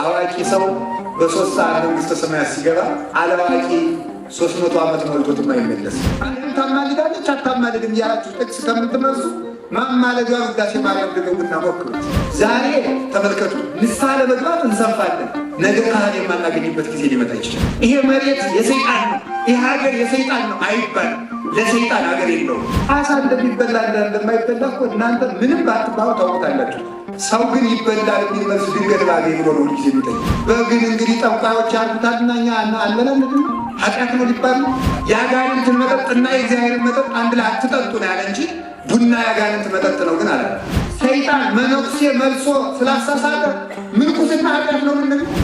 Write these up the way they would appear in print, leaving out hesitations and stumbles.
አዋቂ ሰው በ3 ሰዓት መንግሥተ ሰማያት ሲገባ አላዋቂ 300 ዓመት ሞልቶትም አይመለስም። አንተም ታማልዳለች አታማልድም እያላችሁ ጥቅስ ከምትመርሱ ማማለዷ ውዳሴ ማርያም ደግሞና ሞክሩት። ዛሬ ተመልከቱ፣ ንስሐ ለመግባት እንሰንፋለን። ነገ ካህን የማናገኝበት ጊዜ ሊመጣ ይችላል። ይሄ መሬት የሰይጣን ነው፣ ይሄ ሀገር የሰይጣን ነው አይባልም። ለሰይጣን ሀገር የለውም። አሳ እንደሚበላ እንደማይበላ እኮ እናንተ ምንም ባትባሉ ታውቁታላችሁ። ሰው ግን ይበላል የሚል መልስ ድንገት ባገኝ ብሎ ነው ጊዜ የሚጠይቅ። በግን እንግዲህ ጠንቋዮች ያሉታልና እኛ አለናለድም ኃጢአት ነው ሊባል የአጋንንትን መጠጥና የእግዚአብሔርን መጠጥ አንድ ላይ አትጠጡ ነው ያለ እንጂ ቡና የአጋንንት መጠጥ ነው ግን አለ። ሰይጣን መነኩሴ መልሶ ስላሳሳተ ምንኩስና ኃጢአት ነው ምንድን ነው?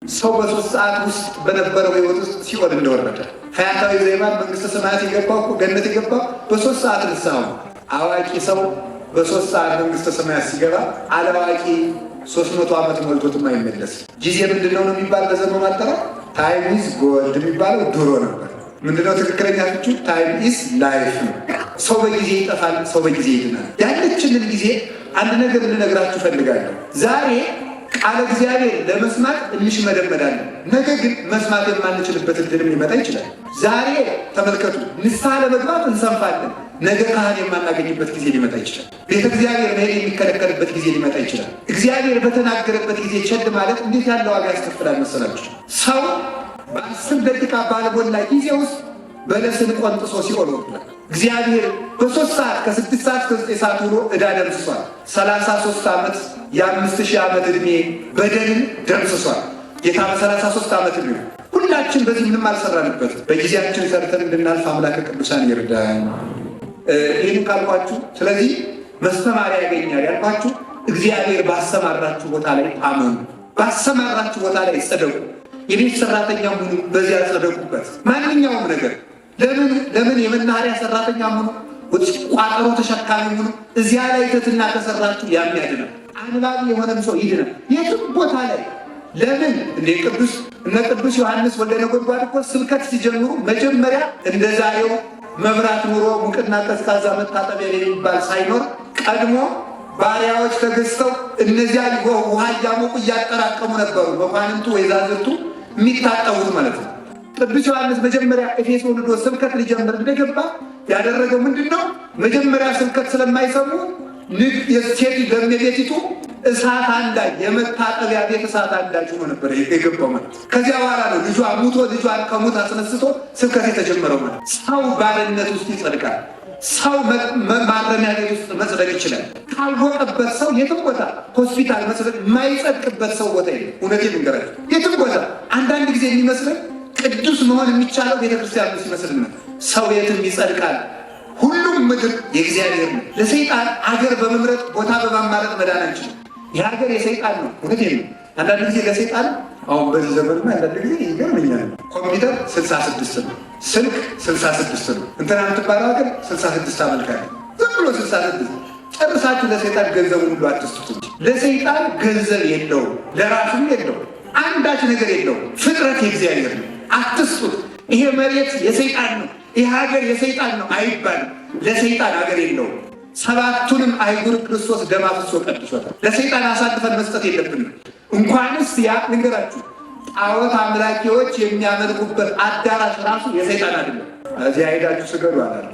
ሰው በ3 ሰዓት ውስጥ በነበረው ህይወት ውስጥ ሲኦል እንደወረደ ፈያታዊ ዘይማን መንግሥተ ሰማያት የገባው እኮ ገነት የገባው በ3 ሰዓት ንስሐ ነው። አዋቂ ሰው በ3 ሰዓት መንግሥተ ሰማያት ሲገባ አላዋቂ 300 ዓመት ሞልቶትም አይመለስም። ጊዜ ምንድነው ነው የሚባል በዘመኑ አጠራር ታይም ኢዝ ጎልድ የሚባለው ድሮ ነበር። ምንድነው ትክክለኛ ፍቹ? ታይም ኢዝ ላይፍ ነው። ሰው በጊዜ ይጠፋል፣ ሰው በጊዜ ይድናል። ያለችንን ጊዜ አንድ ነገር ልነግራችሁ ፈልጋለሁ። ዛሬ ቃለ እግዚአብሔር ለመስማት እንሽመደመዳለን። ነገ ግን መስማት የማንችልበት እድልም ሊመጣ ይችላል። ዛሬ ተመልከቱ፣ ንስሐ ለመግባት እንሰንፋለን። ነገ ካህን የማናገኝበት ጊዜ ሊመጣ ይችላል። ቤተ እግዚአብሔር መሄድ የሚከለከልበት ጊዜ ሊመጣ ይችላል። እግዚአብሔር በተናገረበት ጊዜ ቸድ ማለት እንዴት ያለ ዋጋ ያስከፍላል መሰላችሁ? ሰው በ10 ደቂቃ ባልሞላ ጊዜ ውስጥ በለስን ቆንጥሶ ሲኦል ወርዷል። እግዚአብሔር በ3 ሰዓት ከ6 ሰዓት ከ9 ሰዓት ውሎ ዕዳ ደምስሷል። 33 ዓመት የ5000 ዓመት ዕድሜ በደልን ደምስሷል። ጌታ በ33 ዓመት ዕድሜ ሁላችን በዚህ ምንም አልሰራንበት። በጊዜያችን ሰርተን እንድናልፍ አምላከ ቅዱሳን ይርዳን። ይህን ካልኳችሁ፣ ስለዚህ መስተማሪያ ያገኛል ያልኳችሁ እግዚአብሔር ባሰማራችሁ ቦታ ላይ አመኑ። ባሰማራችሁ ቦታ ላይ ጸደቁ። የቤት ሰራተኛ ሁኑ፣ በዚያ ጸደቁበት። ማንኛውም ነገር ለምን የመናኸሪያ ሰራተኛ ሁኑ፣ ቋጠሮ ተሸካሚ ሁኑ። እዚያ ላይ ትሕትና ከሰራችሁ ያም ያድናል። አንባቢ የሆነም ሰው ይድናል። የትም ቦታ ላይ ለምን እንደ ቅዱስ ዮሐንስ ወልደ ነጎድጓድ እኮ ስብከት ሲጀምሩ መጀመሪያ እንደ ዛሬው መብራት ኑሮ ሙቅና ቀዝቃዛ መታጠቢያ የሚባል ሳይኖር ቀድሞ ባሪያዎች ተገዝተው እነዚያ ውሃ እያሞቁ እያጠራቀሙ ነበሩ። መኳንንቱ ወይዛዝርቱ የሚታጠቡት ማለት ነው። ቅዱስ ዮሐንስ መጀመሪያ ኤፌሶን ሄዶ ስብከት ሊጀምር እንደገባ ያደረገው ምንድን ነው? መጀመሪያ ስብከት ስለማይሰሙ የሴት ለእመቤቲቱ እሳት አንዳጅ፣ የመታጠቢያ ቤት እሳት አንዳጅ ሆኖ ነበር የገባው ማለት። ከዚያ በኋላ ነው ልጇ ሙቶ ልጇን ከሞት አስነስቶ ስብከት የተጀመረው ማለት። ሰው ባርነት ውስጥ ይጸድቃል። ሰው ማረሚያ ቤት ውስጥ መጽደቅ ይችላል። ካልወቀበት ሰው የትም ቦታ ሆስፒታል መጽደቅ የማይጸድቅበት ሰው ቦታ የለም። እውነቴን ልንገራችሁ፣ የትም ቦታ አንዳንድ ጊዜ የሚመስለን ቅዱስ መሆን የሚቻለው ቤተክርስቲያን ውስጥ ይመስልና ሰው የትም ይጸድቃል። ሁሉም ምድር የእግዚአብሔር ነው። ለሰይጣን አገር በመምረጥ ቦታ በማማረጥ መዳን አንችልም። የሀገር የሰይጣን ነው። እውነቴን ነው። አንዳንድ ጊዜ ለሰይጣን አሁን በዚህ ዘመንማ አንዳንድ ጊዜ ይገርመኛል። ኮምፒውተር 66 ነው፣ ስልክ 66 ነው። እንትና የምትባለው ሀገር 66 አመልካለ። ዝም ብሎ 66 ጨርሳችሁ ለሰይጣን ገንዘቡን ሁሉ አትስጡት እንጂ። ለሰይጣን ገንዘብ የለውም፣ ለራሱም የለውም፣ አንዳች ነገር የለውም። ፍጥረት የእግዚአብሔር ነው። አትስጡት። ይሄ መሬት የሰይጣን ነው፣ ይህ ሀገር የሰይጣን ነው አይባልም። ለሰይጣን ሀገር የለውም። 7ቱንም አይጉር ክርስቶስ ደም አፍስሶ ቀድሶታል። ለሰይጣን አሳልፈን መስጠት የለብንም። እንኳንስ ያ ልንገራችሁ፣ ጣዖት አምላኪዎች የሚያመልኩበት አዳራሽ ራሱ የሰይጣን አይደለም። እዚያ ሄዳችሁ ስገዱ አላለ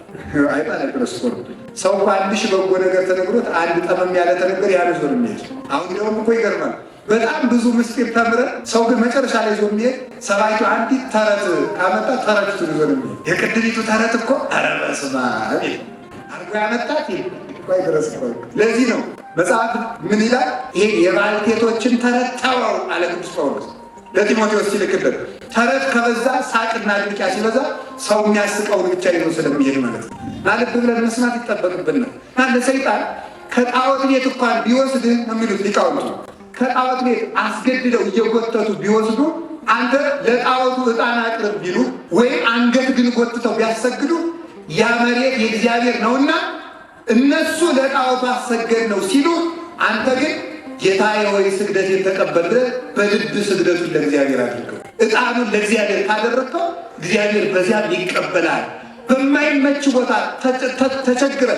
አይባል ክርስቶስ። ሰው እኮ 1000 በጎ ነገር ተነግሮት አንድ ጠመም ያለ ተነገር ያነዞር የሚሄድ አሁን ደግሞ እኮ ይገርማል። በጣም ብዙ ምስጢር ተምረን ሰው ግን መጨረሻ ላይ ዞ የሚሄድ ሰባኪው አንዲት ተረት ካመጣ ተረቱ ዞ የሚሄድ የቅድሚቱ ተረት እኮ ኧረ በስመ አብ አርጎ ያመጣት ይደረስ። ለዚህ ነው መጽሐፍ ምን ይላል? ይሄ የባልቴቶችን ተረት ተወው አለ ቅዱስ ጳውሎስ ለጢሞቴዎስ ሲልክለት። ተረት ከበዛ ሳቅና ድንቂያ ሲበዛ ሰው የሚያስቀውን ብቻ ይዞ ስለሚሄድ ማለት ነው። ልብ ብለን መስማት ይጠበቅብናል። እና ለሰይጣን ከጣዖት ቤት እንኳን ቢወስድ ነው የሚሉት ሊቃውንቱ። ከጣዖት ቤት አስገድደው እየጎተቱ ቢወስዱ አንተ ለጣዖቱ ዕጣን አቅርብ ቢሉ ወይም አንገት ግን ጎትተው ቢያሰግዱ ያ መሬት የእግዚአብሔር ነውና እነሱ ለጣዖቱ አሰገድ ነው ሲሉ፣ አንተ ግን ጌታዬ ሆይ ስግደቴን ተቀበል በልብ ስግደቱን ለእግዚአብሔር አድርገው። ዕጣኑን ለእግዚአብሔር ካደረግከው እግዚአብሔር በዚያም ይቀበላል። በማይመች ቦታ ተቸግረ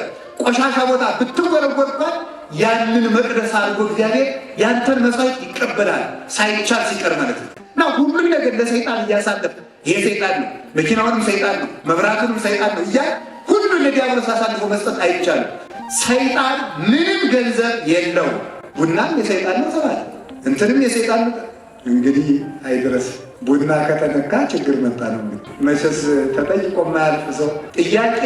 ቆሻሻ ቦታ ብትወረወርባት ያንን መቅደስ አድርጎ እግዚአብሔር ያንተን መስዋዕት ይቀበላል ሳይቻል ሲቀር ማለት ነው። እና ሁሉም ነገር ለሰይጣን እያሳለፈ ይሄ ሰይጣን ነው፣ መኪናውንም ሰይጣን ነው፣ መብራቱንም ሰይጣን ነው እያለ ሁሉን ለዲያብሎስ አሳልፎ መስጠት አይቻልም። ሰይጣን ምንም ገንዘብ የለው። ቡናም የሰይጣን ነው ተባለ፣ እንትንም የሰይጣን ነው። እንግዲህ አይድረስ ቡና ከተነካ ችግር መጣ ነው። መቼስ ተጠይቆ የማያልፍ ሰው ጥያቄ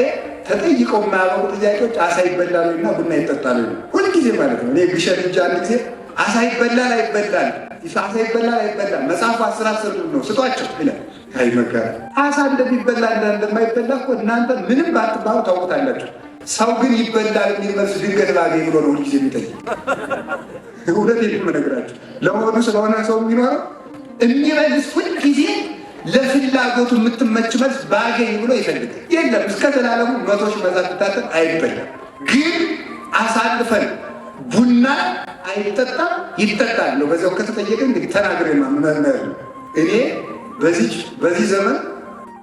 ተጠይቆ የማያበቁ ጥያቄዎች አሳ ይበላሉ እና ቡና ይጠጣሉ ሁልጊዜ ማለት ነው። እኔ ግሸን እንጂ አንድ ጊዜ አሳ ይበላል አይበላል፣ አሳ ይበላል አይበላል መጽሐፉ 10 ነው ስጧቸው ይላል። አይ መከራ አሳ እንደሚበላ እንደማይበላ እኮ እናንተ ምንም ባትባሉ ታውቁታላችሁ። ሰው ግን ይበላል የሚል መልስ ድንገት ባገኝ ብሎ ነው ሁልጊዜ የሚጠይቅ። እውነቴን ነው የምነግራችሁ። ለሆዱ ስለሆነ ሰው የሚኖረው የሚመልስ ሁልጊዜ ለፍላጎቱ የምትመች መልስ ባገኝ ብሎ ይፈልጋል። የለም እስከ ዘላለሙ 100 ሺህ መዛት ብታጠብ አይበላም። ግን አሳልፈን ቡና አይጠጣም ይጠጣል ነው። በዚያው ከተጠየቀ እንግዲህ ተናግሬ መመር እኔ በዚህ ዘመን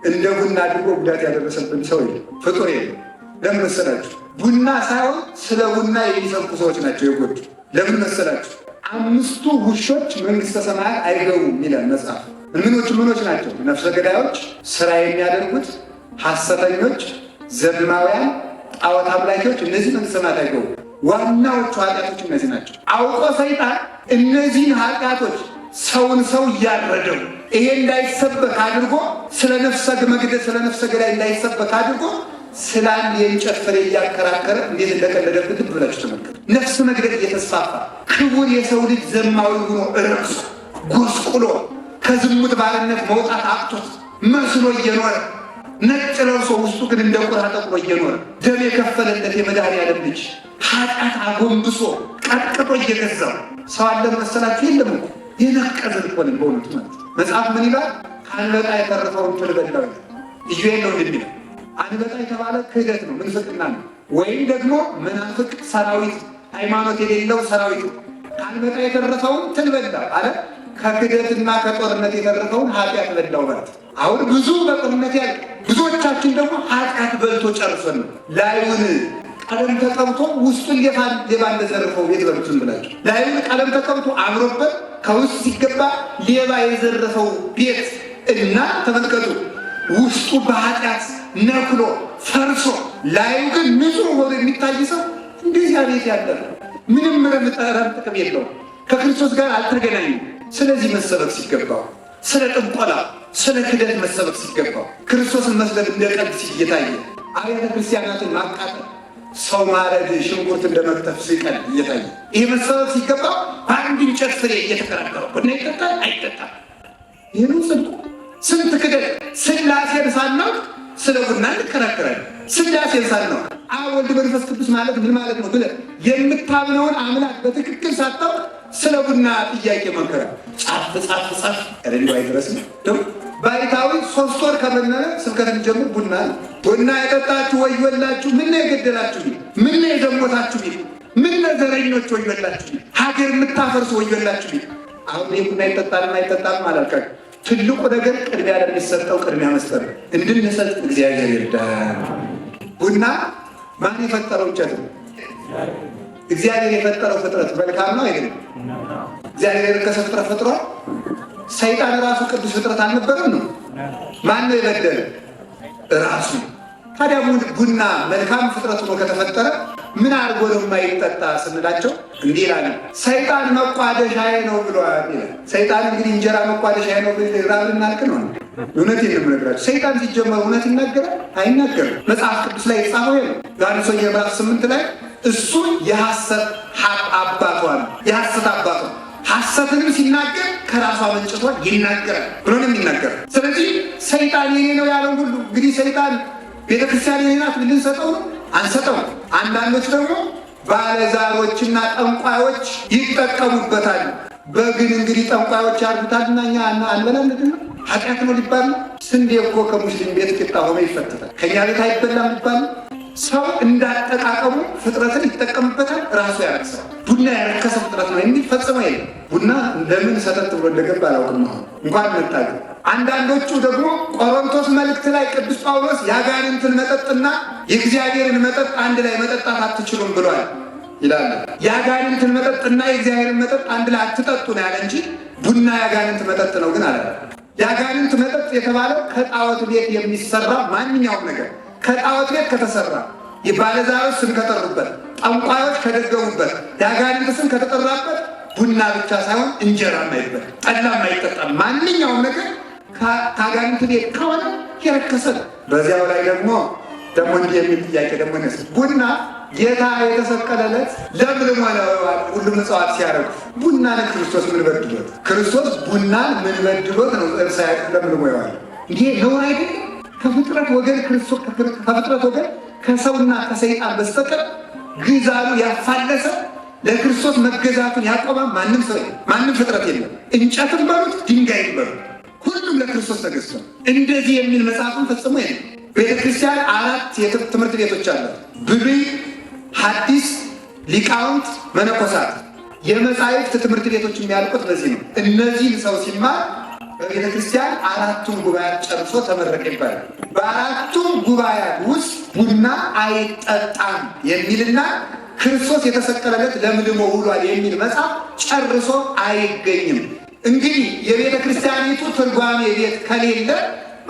እንደ ቡና አድርጎ ጉዳት ያደረሰብን ሰው የለም፣ ፍጡር የለም። ለምን መሰላችሁ? ቡና ሳይሆን ስለ ቡና የሚሰብኩ ሰዎች ናቸው የጎዱ። ለምን መሰላችሁ? 5 ውሾች መንግስተ ሰማያት አይገቡም ይላል መጽሐፍ። ምኖች ናቸው? ነፍሰ ገዳዮች፣ ስራ የሚያደርጉት ሐሰተኞች፣ ዘማውያን፣ ጣዖት አምላኪዎች። እነዚህ መንግስተ ሰማያት አይገቡም። ዋናዎቹ ኃጢአቶች እነዚህ ናቸው። አውቆ ሰይጣን እነዚህን ኃጢአቶች ሰው እያረደው ይሄ እንዳይሰበክ አድርጎ ስለ ነፍሰ መግደል ስለ ነፍሰ ገዳይ እንዳይሰበክ አድርጎ ስለ አንድ የእንጨት ፍሬ እያከራከረ እንዴት እንደቀለደብን ልብ ብላችሁ ተመልከቱ። ነፍስ መግደል እየተስፋፋ ክቡር የሰው ልጅ ዘማዊ ሆኖ እረክሶ ጎስቁሎ ከዝሙት ባርነት መውጣት አቅቶት መስሎ እየኖረ ነጭ ለብሶ ውስጡ ግን እንደ ቁራ ጠቁሮ እየኖረ ደም የከፈለለት የመድኃኒዓለም ልጅ ኃጢአት አጎንብሶ ቀጥቅጦ እየገዛው ሰው አለ መሰላችሁ? የለም እኮ የነቀዘን እኮ ነን በእውነቱ ማለት ነው። መጽሐፍ ምን ይላል? ከአንበጣ የተረፈውን ትል በላው ኢዩኤል ነው እንደሚለው። አንበጣ የተባለ ክህደት ነው፣ ምንፍቅና ነው። ወይም ደግሞ መናፍቅ ሰራዊት፣ ሃይማኖት የሌለው ሰራዊት ነው። ከአንበጣ የተረፈውን ትል በላው አለ። ከክህደትና ከጦርነት የተረፈውን ኃጢአት በላው ማለት። አሁን ብዙ በጦርነት ያለ ብዙዎቻችን ደግሞ ኃጢአት በልቶ ጨርሰን ነው። ላዩን ቀለም ተቀብቶ ውስጡን ሌባ እንደዘረፈው ቤት በሉትን ብላችሁ ላዩን ቀለም ተቀብቶ አምሮበት ከውስጥ ሲገባ ሌባ የዘረፈው ቤት እና ተመልከቱ፣ ውስጡ በኃጢአት ነክሎ ፈርሶ ላዩ ግን ንጹህ ሆኖ የሚታይ ሰው እንደዚያ ቤት ያለ ምንም ረም ጥቅም የለውም። ከክርስቶስ ጋር አልተገናኙም። ስለዚህ መሰበክ ሲገባው ስለ ጥንቆላ ስለ ክደት መሰበክ ሲገባው ክርስቶስን መስለን እንደ ቀልድ እየታየ አብያተ ክርስቲያናትን ማቃጠል ሰው ማረድ ሽንኩርት እንደመክተፍ ሲቀል እየታየ ይህ መሰበክ ሲገባው በአንድ እንጨት ፍሬ እየተከራከረው ቡና ይጠጣል አይጠጣም። ይህኑ ጽድቁ ስንት ክደት ሥላሴን ሳናውቅ ስለ ቡና እንከራከራለን። ሥላሴን ሳናውቅ አብ ወልድ መንፈስ ቅዱስ ማለት ምን ማለት ነው ብለህ የምታምነውን አምላክ በትክክል ሳታውቅ ስለ ቡና ጥያቄ መከራ ጻፍ ረዲ አይድረስ ነው። ባይታዊ 3 ወር ከመነነ ስብከት ጀምር ቡና የጠጣችሁ ወዮላችሁ፣ ምን ነው የገደላችሁ፣ ምን ነው የዘሞታችሁ፣ ምን ነው ዘረኞች ወዮላችሁ፣ ሀገር የምታፈርሱ ወዮላችሁ። አሁን ቡና ይጠጣልና አይጠጣም አላልካችሁ። ትልቁ ነገር ቅድሚያ ለሚሰጠው ቅድሚያ መስጠት እንድንሰጥ እግዚአብሔር ይርዳል። ቡና ማን የፈጠረው እንጨት ነው? እግዚአብሔር የፈጠረው ፍጥረት መልካም ነው አይደለም? እግዚአብሔር የረከሰ ፍጥረት ፈጥሯል። ሰይጣን ራሱ ቅዱስ ፍጥረት አልነበረም ነው? ማን ነው የበደለ? ራሱ። ታዲያ ቡና መልካም ፍጥረት ሆኖ ከተፈጠረ ምን አድርጎ ነው የማይጠጣ ስንላቸው እንዲህ ይላል፣ ሰይጣን መቋደሻዬ ነው ብሏል ይላል። ሰይጣን እንግዲህ እንጀራ መቋደሻዬ ነው ብል ራብ ልናልቅ ነው። እውነቴን ነው የምነግራችሁ። ሰይጣን ሲጀመር እውነት ይናገራል አይናገርም? መጽሐፍ ቅዱስ ላይ የተጻፈው ይሄ ነው። ዮሐንስ ወንጌል ምዕራፍ 8 ላይ እሱ የሐሰት አባቷ ነው፣ የሐሰት አባቷ ሐሰትንም ሲናገር ከራሷ መንጭቷ ይናገራል ብሎ ነው የሚናገር። ስለዚህ ሰይጣን የኔ ነው ያለው ሁሉ እንግዲህ ሰይጣን ቤተክርስቲያን የኔ ናት ልንሰጠው ነው? አንሰጠው። አንዳንዶች ደግሞ ባለዛሮችና ጠንቋዮች ይጠቀሙበታል። በግን እንግዲህ ጠንቋዮች ያርጉታልና እኛ አንበላም ነው ኃጢአት ነው ሊባል። ስንዴ እኮ ከሙስሊም ቤት ቂጣ ሆኖ ይፈተታል፣ ከእኛ ቤት አይበላም ሊባል። ሰው እንዳጠቃቀሙ ፍጥረትን ይጠቀምበታል፣ ራሱ ያረክሰዋል። ቡና ያረከሰ ፍጥረት ነው የሚል ፈጽሞ የለም። ቡና ለምን ሰተት ብሎ እንደገባ አላውቅም። አሁን እንኳን መታገል። አንዳንዶቹ ደግሞ ቆሮንቶስ መልእክት ላይ ቅዱስ ጳውሎስ የአጋንንትን መጠጥና የእግዚአብሔርን መጠጥ አንድ ላይ መጠጣት አትችሉም ብሏል። ይላል። የአጋንንትን መጠጥና የእግዚአብሔርን መጠጥ አንድ ላይ አትጠጡ ነው ያለ እንጂ ቡና የአጋንንት መጠጥ ነው ግን አለ። የአጋንንት መጠጥ የተባለው ከጣዖት ቤት የሚሰራ ማንኛውም ነገር ከጣዖት ቤት ከተሰራ የባለዛሮች ስም ከጠሩበት፣ ጠንቋዮች ከደገሙበት፣ የአጋንንት ስም ከተጠራበት ቡና ብቻ ሳይሆን እንጀራ ማይበል ጠላ ማይጠጣ ማንኛውም ነገር ከአጋንንት ቤት ከሆነ የረከሰ ነው። በዚያው ላይ ደግሞ እንዲህ የሚል ጥያቄ ደግሞ ነስ ቡና ጌታ የተሰቀለለት ለምልሞ ነው። ሁሉም እጽዋት ሲያደርጉ ቡና ለክርስቶስ ምን በድሎት? ክርስቶስ ቡናን ምን በድሎት ነው እርሳይ ለምልሞ ይዋል? ይሄ ነው አይደል? ከፍጥረት ወገን ክርስቶስ ከፍጥረት ወገን ከሰውና ከሰይጣን በስተቀር ግዛሉ ያፋለሰ ለክርስቶስ መገዛቱን ያቆመ ማንም ሰው ማንም ፍጥረት የለም። እንጨትም በሉት ድንጋይም በሉት ሁሉም ለክርስቶስ ተገዝቷል። እንደዚህ የሚል መጽሐፍን ፈጽሞ የለም። ቤተክርስቲያን 4 የትምህርት ቤቶች አሏት። ብሉይ፣ ሐዲስ፣ ሊቃውንት፣ መነኮሳት። የመጻሕፍት ትምህርት ቤቶች የሚያልቁት በዚህ ነው። እነዚህን ሰው ሲማር በቤተክርስቲያን 4ቱን ጉባኤያት ጨርሶ ተመረቀ ይባላል። በ4ቱም ጉባኤያት ውስጥ ቡና አይጠጣም የሚልና ክርስቶስ የተሰቀለለት ለምልሞ ውሏል የሚል መጽሐፍ ጨርሶ አይገኝም። እንግዲህ የቤተ ክርስቲያኒቱ ትርጓሜ ቤት ከሌለ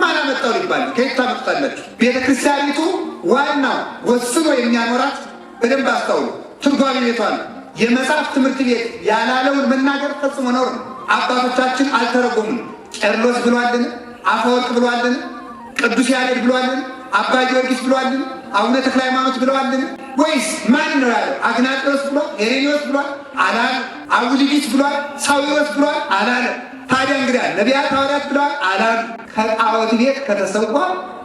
ማን አመጣው ሊባል ከየት ታመጣላችሁ? ቤተ ክርስቲያኒቱ ዋናው ወስኖ የሚያኖራት በደንብ አስተውሉ፣ ትርጓሜ ቤቷ ነው። የመጽሐፍ ትምህርት ቤት ያላለውን መናገር ፈጽሞ ነውር ነው። አባቶቻችን አልተረጎሙም። ቄርሎስ ብሏልን? አፈወርቅ ብሏልን? ቅዱስ ያሬድ ብሏልን? አባ ጊዮርጊስ ብሏልን? አቡነ ተክለ ሃይማኖት ብለዋልን? ወይስ ማን ነው ያለው? አግናጤዎስ ብሏል? ሄሬኔዎስ ብሏል? አላለ። አቡሊዲስ ብሏል? ሳዊሮስ ብሏል? አላለ። ታዲያ እንግዲህ ነቢያት ሐዋርያት ብለዋል? አላሉ። ከጣዖት ቤት ከተሰዋ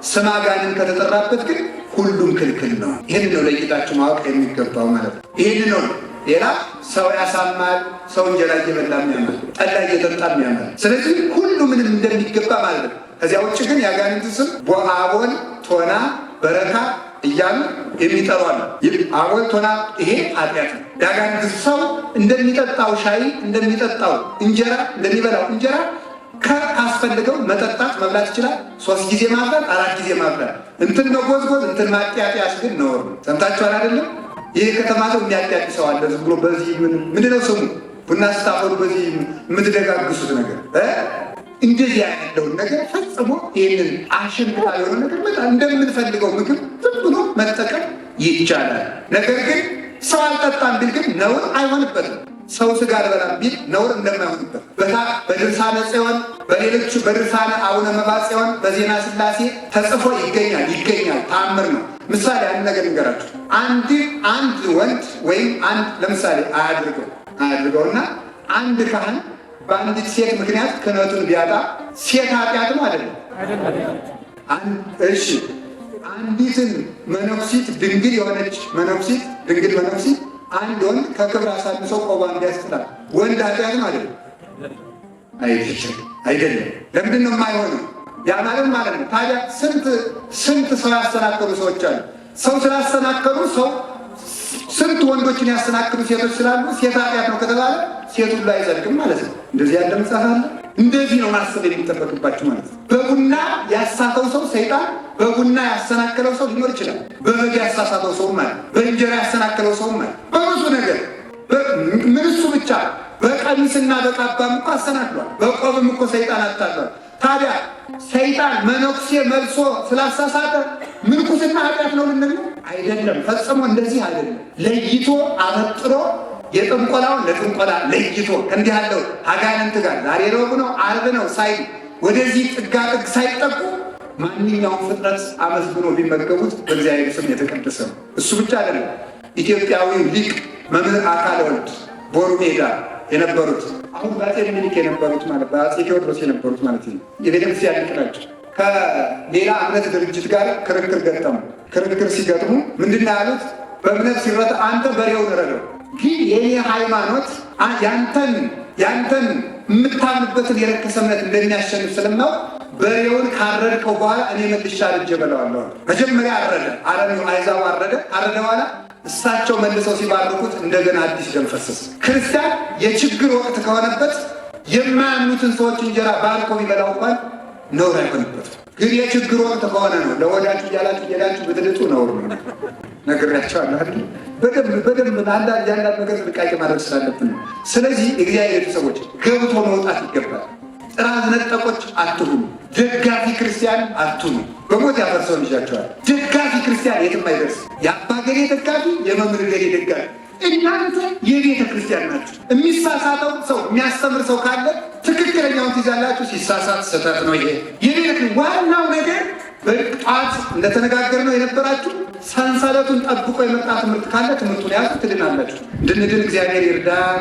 ስመ አጋንንት ከተጠራበት ግን ሁሉም ክልክል ነው። ይህን ነው ለይታችሁ ማወቅ የሚገባው ማለት ነው። ይህን ነው። ሌላ ሰው ያሳማል፣ ሰው እንጀራ እየበላም ያማል፣ ጠላ እየጠጣም ያማል። ስለዚህ ሁሉ ምንም እንደሚገባ ማለት ነው። ከዚያ ውጭ ግን የአጋንንት ስም ቦአቦን፣ ቶና፣ በረካ እያሉ የሚጠሩ አሉ። አቦል ቶና ይሄ ኃጢአት ነው። የአጋንንት ሰው እንደሚጠጣው ሻይ እንደሚጠጣው እንጀራ እንደሚበላው እንጀራ ካስፈልገው መጠጣት መብላት ይችላል። 3 ጊዜ ማብላት 4 ጊዜ ማብላት እንትን መጎዝጎዝ እንትን ማጥያጥያስ ግን ነው። ሰምታችኋል አይደለም? ይሄ ከተማ ሰው የሚያጥያጥ ሰው አለ። ዝም ብሎ በዚህ ምንድነው ስሙ ቡና ስታፈሉ በዚህ የምትደጋግሱት ነገር እንደዚህ ያለውን ነገር ፈጽሞ ይህንን አሸንታ የሆነ ነገር በጣም እንደምንፈልገው ምግብ ዝም ብሎ መጠቀም ይቻላል። ነገር ግን ሰው አልጠጣም ቢል ግን ነውር አይሆንበትም። ሰው ስጋ አልበላም ቢል ነውር እንደማይሆንበት በድርሳነ ጽዮን በሌሎቹ በድርሳነ አቡነ መብዓ ጽዮን በዜና ሥላሴ ተጽፎ ይገኛል። ተአምር ነው። ምሳሌ አንድ ነገር ንገራችሁ። አንድ ወንድ ወይም አንድ ለምሳሌ አያድርገውና አንድ ካህን በአንዲት ሴት ምክንያት ክህነቱን ቢያጣ ሴት ኃጢአት ነው አይደለም? እሺ አንዲትን መነኩሲት ድንግል የሆነች ድንግል መነኩሲት አንድ ወንድ ከክብር አሳንሰው ቆቧን ቢያስጥላል ወንድ ኃጢአት ነው አይደለም? አይደለም። ለምንድን ነው የማይሆነው? ያ ማለት ነው። ታዲያ ስንት ሰው ያሰናከሉ ሰዎች አሉ። ሰው ስላሰናከሉ ስንት ወንዶችን ያሰናክሉ ሴቶች ስላሉ ሴት ኃጢአት ነው ከተባለ ሴቱ ላይ አይጸድቅም ማለት ነው። እንደዚህ ያለ መጽሐፍ አለ። እንደዚህ ነው ማሰብ የሚጠበቅባችሁ ማለት ነው። በቡና ያሳተው ሰው ሰይጣን፣ በቡና ያሰናከለው ሰው ሊኖር ይችላል። በበግ ያሳሳተው ሰው ማለት፣ በእንጀራ ያሰናከለው ሰው ማለት፣ በብዙ ነገር ምን እሱ ብቻ በቀሚስና በቃባም እኮ አሰናክሏል። በቆብም እኮ ሰይጣን አታሏል። ታዲያ ሰይጣን መነኩሴ መልሶ ስላሳሳተ ምንኩስና ኃጢአት ነው ልንል አይደለም። ፈጽሞ እንደዚህ አይደለም። ለይቶ አበጥሮ የጥንቆላውን ለጥንቆላ ለይቶ እንዲህ ያለው አጋንንት ጋር ዛሬ ረቡዕ ነው ዓርብ ነው ሳይል ወደዚህ ጥጋጥግ ሳይጠቁ ማንኛውም ፍጥረት አመስግኖ ቢመገቡት በእግዚአብሔር ስም የተቀደሰ ነው። እሱ ብቻ አይደለም። ኢትዮጵያዊው ሊቅ መምህር አካለ ወልድ ቦሩ ሜዳ የነበሩት አሁን በአፄ ምኒልክ የነበሩት ማለት በአፄ ቴዎድሮስ የነበሩት ማለት ነው። የቤተክርስቲያን ሊቅ ናቸው። ከሌላ እምነት ድርጅት ጋር ክርክር ገጠሙ። ክርክር ሲገጥሙ ምንድን ነው ያሉት? በእምነት ሲረታ አንተ በሬውን ረደው፣ ግን የኔ ሃይማኖት ያንተን የምታምንበትን የረከሰ እምነት እንደሚያሸንፍ ስለማውቅ በሬውን ካረድከው በኋላ እኔ መልሼ አርጄ እበላዋለሁ። መጀመሪያ አረደ፣ አረሚው አይዛው አረደ በኋላ እሳቸው መልሰው ሲባርኩት እንደገና አዲስ ደም ፈሰሰ። ክርስቲያን የችግር ወቅት ከሆነበት የማያምኑትን ሰዎች እንጀራ ባርኮ ቢበላው እንኳን ነውር አይሆንበትም። ግን የችግር ወቅት ከሆነ ነው ለወዳችሁ እያላችሁ እየላችሁ ብትልጡ ነውር ነው። ነግሬያቸዋለሁ አይደል? በደንብ አንዳንድ ነገር ጥንቃቄ ማድረግ ስላለብን ነው። ስለዚህ የእግዚአብሔር ሰዎች ገብቶ መውጣት ይገባል። ጥራዝ ነጠቆች አትሁኑ። ደጋፊ ክርስቲያን አትሁኑ። በሞት ያፈርሰው ልጃቸዋል። ደጋፊ ክርስቲያን የትም አይደርስ። የአባ ገሌ ደጋፊ፣ የመምህር ገሌ ደጋፊ፣ እናንተ የቤተ ክርስቲያን ናችሁ። የሚሳሳተው ሰው የሚያስተምር ሰው ካለ ትክክለኛውን ትይዛላችሁ። ሲሳሳት ስህተት ነው። ይሄ የቤተ ዋናው ነገር በጧት እንደተነጋገርነው የነበራችሁ ሰንሰለቱን ጠብቆ የመጣ ትምህርት ካለ ትምህርቱን ያዙ፣ ትድናላችሁ። እንድንድን እግዚአብሔር ይርዳን።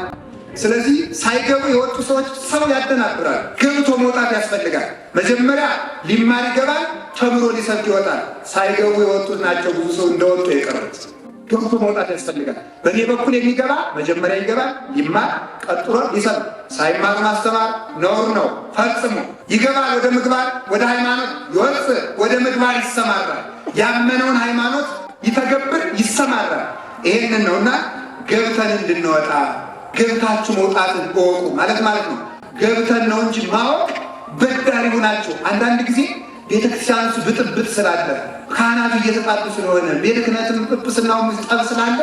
ስለዚህ ሳይገቡ የወጡ ሰዎች ሰው ያደናብራል። ገብቶ መውጣት ያስፈልጋል። መጀመሪያ ሊማር ይገባል፣ ተምሮ ሊሰብክ ይወጣል። ሳይገቡ የወጡት ናቸው ብዙ ሰው እንደወጡ የቀሩት። ገብቶ መውጣት ያስፈልጋል። በእኔ በኩል የሚገባ መጀመሪያ ይገባል፣ ይማር፣ ቀጥሎ ሊሰብክ። ሳይማር ማስተማር ነውር ነው ፈጽሞ። ይገባል ወደ ምግባር ወደ ሃይማኖት፣ ይወፅእ ወደ ምግባር ይሰማራል። ያመነውን ሃይማኖት ይተገብር ይሰማራል። ይሄንን ነውና ገብተን እንድንወጣ ገብታችሁ መውጣትን እወቁ ማለት ነው። ገብተን ነው እንጂ ማወቅ በዳሪው ናቸው። አንዳንድ ጊዜ ቤተክርስቲያን ውስጥ ብጥብጥ ስላለ ካህናቱ እየተጣጡ ስለሆነ ቤተ ክህነትም ጵጵስናው ጠብ ስላለ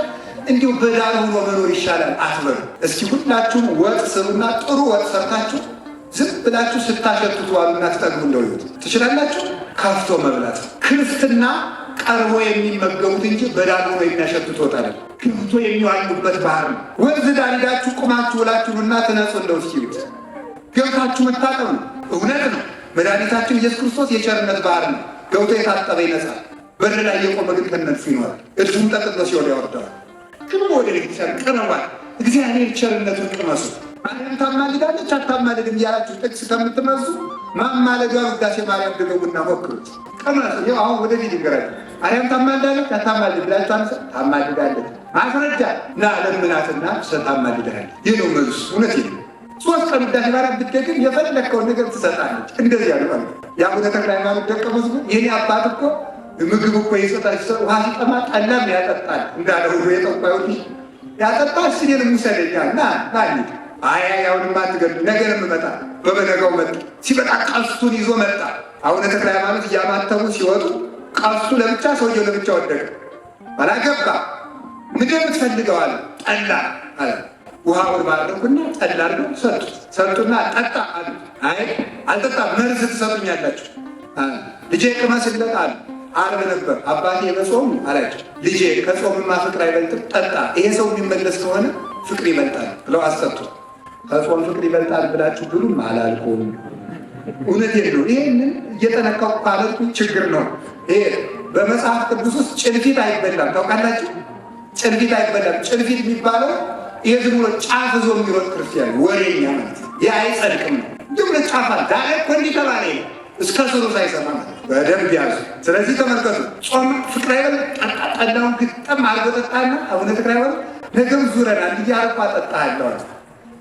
እንዲሁ በዳር ሆኖ መኖር ይሻላል አትበሉ። እስኪ ሁላችሁም ወጥ ስሩና ጥሩ ወጥ ሰርታችሁ ዝም ብላችሁ ስታሸቱት ዋሉና ትጠግቡ እንደውት ትችላላችሁ። ከፍቶ መብላት ክርስትና ቀርቦ የሚመገቡት እንጂ በዳር ሆኖ የሚያሸቱት ወጥ አይደለም። ገብቶ የሚዋሉበት ባህር ነው። ወንዝ ዳር ሄዳችሁ ቁማችሁ ውላችሁና ትነጹ እንደው እስኪሉት ገብታችሁ መታጠብ ነው። እውነት ነው። መድኃኒታችን ኢየሱስ ክርስቶስ የቸርነት ባህር ነው። ገብቶ የታጠበ ይነጻል። በር ላይ የቆመ ግን ከነሱ ይኖራል። እሱም ጠቅጥሎ ሲወደ ያወርደዋል። ግን ወደ ቤተክርስቲያን ቀርቧል። እግዚአብሔር ቸርነቱን ቅመሱ። ማርያም ታማልዳለች አታማልድም እያላችሁ ጥቅስ ከምትመዙ ማማለዷን ውዳሴ ማርያም ድገሙና ሞክሩት። ቅመሱ። ይኸው አሁን ወደ ፊት ይገራል። ማርያም ታማልዳለች አታማልድ ብላችሁ አንሰ ታማልዳለች ማስረጃ ና ለምናትና ታማልዳለች። ይህ ነው መልሱ። እውነት ነው። 3 ቀን ውዳሴ ማርያም ብትደግም የፈለግከውን ነገር ትሰጣለች። እንደዚህ ያለ ማለት የአቡነ ተክለ ሃይማኖት ደቀ መዝሙር የኔ አባት እኮ ምግብ እኮ ይሰጣል፣ ውሃ ሲጠማ ጠላም ያጠጣል እንዳለ ሁሉ የጠቋዩ ያጠጣል። ሲኔን ሙሰለኛል ና ና አሁንማ አትገድም ነገርም መጣ። በበነጋው መጣ። ሲመጣ ቀስቱን ይዞ መጣ። አቡነ ተክለ ሃይማኖት እያማተቡ ሲወጡ ቀስቱ ለብቻ ሰውየው ለብቻ ወደቀ። አላገባ ምንድን ነው የምትፈልገው አለ። ጠላ አለ። ውሃውን ባረኩና ጠላ አድርገው ሰጡና ጠጣ አሉ። አይ አልጠጣም፣ መርዝ ትሰጡኛላችሁ። ልጄ ቅመስለት አሉ። ዓርብ ነበር። አባቴ በጾም አላቸው። ልጄ ከጾምማ ፍቅር አይበልጥም፣ ጠጣ። ይሄ ሰው የሚመለስ ከሆነ ፍቅር ይበልጣል ብለው አስጠጡ። ከጾም ፍቅር ይበልጣል ብላችሁ ብሉም አላልኩም። እውነቴን ነው። ይሄንን እየጠነቀቁ ካለቱ ችግር ነው። ይሄ በመጽሐፍ ቅዱስ ውስጥ ጭልፊት አይበላም። ታውቃላችሁ? ጭልፊት አይበላም። ጭልፊት የሚባለው ይሄ ዝም ብሎ ጫፍ ዞ የሚሮጥ ክርስቲያን ወሬኛ ማለት ነው። ይህ አይጸድቅም ነው። ዝም ብሎ ጫፋል ዛሬ እኮ እንዲህ ተባለ እስከ ስሩ ሳይሰማ በደንብ ያዙ። ስለዚህ ተመልከቱ። ጾም ፍቅር አይበል ጠላውን ግጥም አድርጎ ጠጣና አቡነ ተክለ ሃይማኖት ነገም ዙረናል እያልኩ አጠጣለዋል።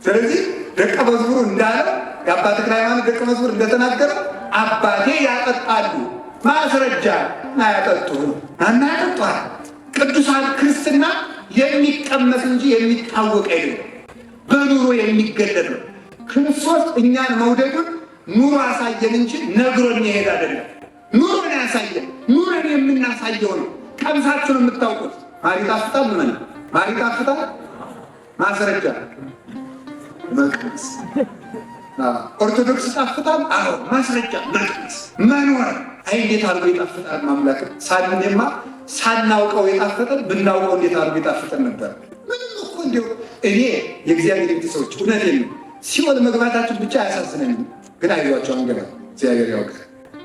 ስለዚህ ደቀ መዝሙሩ እንዳለው የአባ ተክለ ሃይማኖት ደቀ መዝሙር እንደተናገረው አባቴ ያጠጣሉ ማስረጃ አያጠጡ አናያጠጧል። ቅዱሳን ክርስትና የሚቀመስ እንጂ የሚታወቅ አይደለም፣ በኑሮ የሚገለጥ ነው። ክርስቶስ እኛን መውደዱን ኑሮ አሳየን እንጂ ነግሮን ይሄድ አይደለም። ኑሮን ያሳየን፣ ኑሮን የምናሳየው ነው። ቀምሳችሁን የምታውቁት ማር ይጣፍጣል። ምን ማር ይጣፍጣል? ማስረጃ መቅመስ። ኦርቶዶክስ ይጣፍጣል? አዎ ማስረጃ መቅመስ። መኖር አይ እንዴት አድርጎ ይጣፍጣል ማምላክ ሳንዴማ ሳናውቀው የጣፈጠን ብናውቀው እንዴት አድርጎ ይጣፍጠን ነበር። ምንም እኮ እንዲሁ እኔ የእግዚአብሔር ቤተሰቦች እውነቴን ነው ሲኦል መግባታችን ብቻ አያሳዝነኝም። ግን አይዟቸው አንገባ፣ እግዚአብሔር ያውቃል።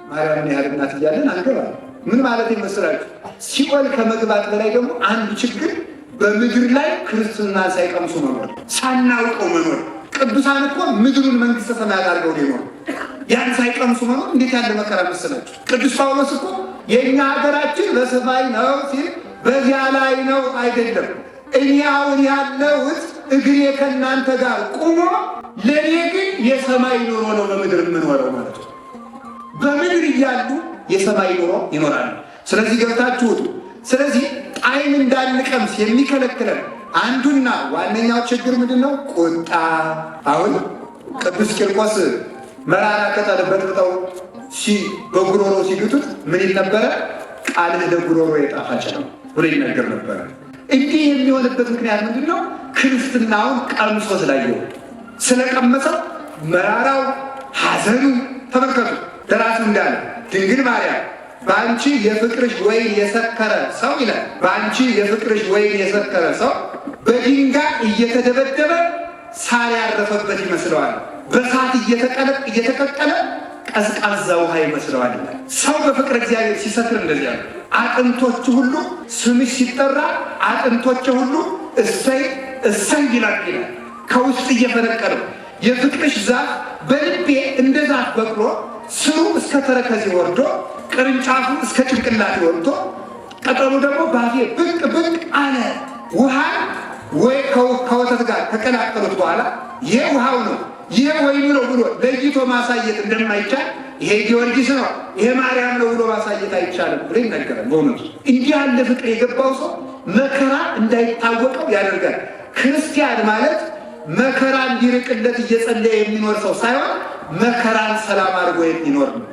ማርያምን ያህል እናት እያለን አንገባ። ምን ማለት ይመስላችሁ? ሲኦል ከመግባት በላይ ደግሞ አንዱ ችግር በምድር ላይ ክርስትና ሳይቀምሱ መኖር፣ ሳናውቀው መኖር። ቅዱሳን እኮ ምድሩን መንግስተ ሰማያት አድርገው ነው ያን ሳይቀምሱ መኖር እንዴት ያለ መከራ መሰላችሁ? ቅዱስ ጳውሎስ እኮ የእኛ ሀገራችን በሰማይ ነው ሲል በዚያ ላይ ነው አይደለም። እኔ አሁን ያለሁት እግሬ ከእናንተ ጋር ቁሞ ለእኔ ግን የሰማይ ኑሮ ነው በምድር የምኖረው ማለት ነው። በምድር እያሉ የሰማይ ኑሮ ይኖራሉ። ስለዚህ ገብታችሁ ውጡ። ስለዚህ ጣዕም እንዳንቀምስ የሚከለክለን አንዱና ዋነኛው ችግር ምንድን ነው? ቁጣ። አሁን ቅዱስ ቂርቆስ መራራ ቅጠል በጥብጠው በጉሮሮ ሲግጡት ምን ይል ነበረ? ቃልህ ለጉሮሮ የጣፋጭ ነው ብሎ ይነገር ነበረ። እንዲህ የሚሆንበት ምክንያት ምንድን ነው? ክርስትናውን ቀምሶ ስላየው፣ ስለቀመሰው መራራው ሐዘኑ ተመልከቱ። ደራሲው እንዳለ ድንግል ማርያም በአንቺ የፍቅርሽ ወይን የሰከረ ሰው ይላል። በአንቺ የፍቅርሽ ወይን የሰከረ ሰው በድንጋይ እየተደበደበ ሳር ያረፈበት ይመስለዋል፣ በሳት እየተቀቀለ ቀዝቃዛ ውሃ ይመስለዋል ይላል። ሰው በፍቅር እግዚአብሔር ሲሰክር እንደዚያ ነው። አጥንቶች ሁሉ ስምሽ ሲጠራ አጥንቶች ሁሉ እሰይ እሰይ ይላል። ከውስጥ እየፈነቀለው የፍቅርሽ ዛፍ በልቤ እንደ ዛፍ በቅሎ ስሩ እስከ ተረከዜ ወርዶ ቅርንጫፉ እስከ ጭንቅላቴ ወርዶ ቅጠሉ ደግሞ ባፌ ብቅ ብቅ አለ። ውሃ ወይ ከወተት ጋር ከቀላቀሉት በኋላ ይሄ ውሃው ነው ይሄ ወይኑ ነው ብሎ ለይቶ ማሳየት እንደማይቻል ይሄ ጊዮርጊስ ነው ይሄ ማርያም ነው ብሎ ማሳየት አይቻልም ብሎ ይነገራል። በእውነቱ እንዲህ ያለ ፍቅር የገባው ሰው መከራ እንዳይታወቀው ያደርጋል። ክርስቲያን ማለት መከራ እንዲርቅለት እየጸለየ የሚኖር ሰው ሳይሆን መከራን ሰላም አድርጎ የሚኖር ነው።